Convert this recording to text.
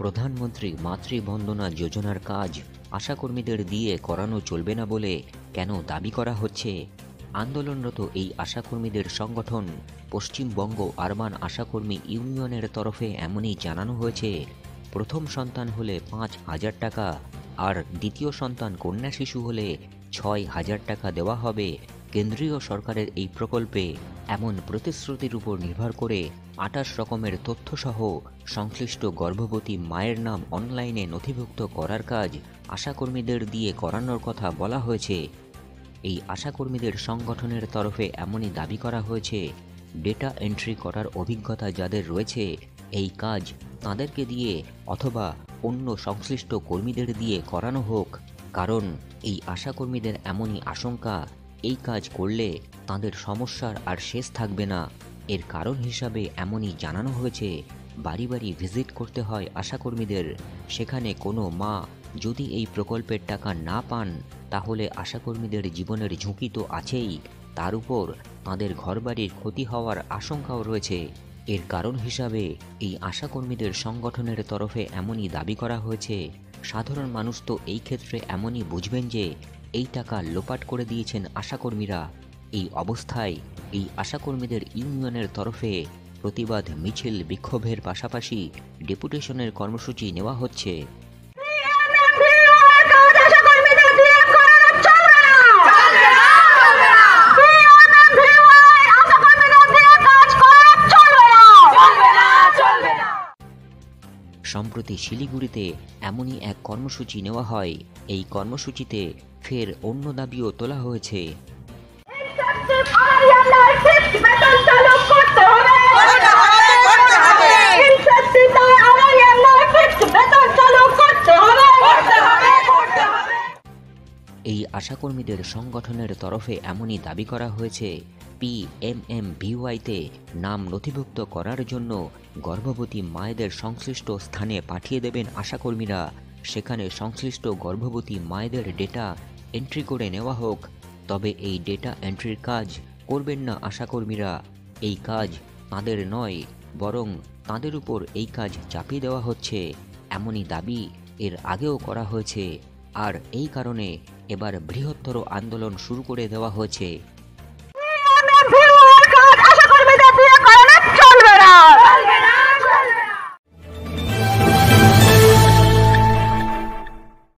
প্রধানমন্ত্রী মাতৃবন্দনা যোজনার কাজ আশাকর্মীদের দিয়ে করানো চলবে না বলে কেন দাবি করা হচ্ছে? আন্দোলনরত এই আশাকর্মীদের সংগঠন পশ্চিমবঙ্গ আরবান আশাকর্মী ইউনিয়নের তরফে এমনই জানানো হয়েছে, প্রথম সন্তান হলে 5,000 টাকা আর দ্বিতীয় সন্তান কন্যা শিশু হলে 6,000 টাকা দেওয়া হবে। কেন্দ্রীয় সরকারের এই প্রকল্পে এমন প্রতিশ্রুতির উপর নির্ভর করে 28 রকমের তথ্যসহ সংশ্লিষ্ট গর্ভবতী মায়ের নাম অনলাইনে নথিভুক্ত করার কাজ আশাকর্মীদের দিয়ে করানোর কথা বলা হয়েছে। এই আশাকর্মীদের সংগঠনের তরফে এমনই দাবি করা হয়েছে, ডেটা এন্ট্রি করার অভিজ্ঞতা যাদের রয়েছে এই কাজ তাদেরকে দিয়ে অথবা অন্য সংশ্লিষ্ট কর্মীদের দিয়ে করানো হোক। কারণ এই আশাকর্মীদের এমনই আশঙ্কা, এই কাজ করলে তাদের সমস্যার আর শেষ থাকবে না। এর কারণ হিসাবে এমনই জানানো হয়েছে, বাড়ি বাড়ি ভিজিট করতে হয় আশাকর্মীদের। সেখানে কোনো মা যদি এই প্রকল্পের টাকা না পান তাহলে আশাকর্মীদের জীবনের ঝুঁকি তো আছেই, তার উপর তাঁদের ঘরবাড়ির ক্ষতি হওয়ার আশঙ্কাও রয়েছে। এর কারণ হিসাবে এই আশাকর্মীদের সংগঠনের তরফে এমনই দাবি করা হয়েছে, সাধারণ মানুষ তো এই ক্ষেত্রে এমনই বুঝবেন যে এই টাকা লোপাট করে দিয়েছেন আশাকর্মীরা। এই অবস্থায় এই আশাকর্মীদের ইউনিয়নের তরফে প্রতিবাদ মিছিল বিক্ষোভের পাশাপাশি ডেপুটেশনের কর্মসূচি নেওয়া হচ্ছে। সম্প্রতি শিলিগুড়িতে এমনই এক কর্মসূচি নেওয়া হয়। এই কর্মসূচিতে ফের অন্য দাবিও তোলা হয়েছে। এই আশাকর্মীদের সংগঠনের তরফে এমনই দাবি করা হয়েছে, PMMVY-তে নাম নথিভুক্ত করার জন্য গর্ভবতী মায়েদের সংশ্লিষ্ট স্থানে পাঠিয়ে দেবেন আশাকর্মীরা। সেখানে সংশ্লিষ্ট গর্ভবতী মায়েদের ডেটা এন্ট্রি করে নেওয়া হোক। তবে এই ডেটা এন্ট্রির কাজ করবেন না আশাকর্মীরা। এই কাজ তাঁদের নয়, বরং তাঁদের উপর এই কাজ চাপিয়ে দেওয়া হচ্ছে, এমনই দাবি এর আগেও করা হয়েছে। আর এই কারণে এবার বৃহত্তর আন্দোলন শুরু করে দেওয়া হয়েছে। আশাকর্মীদের দিয়ে করানো চলবে না।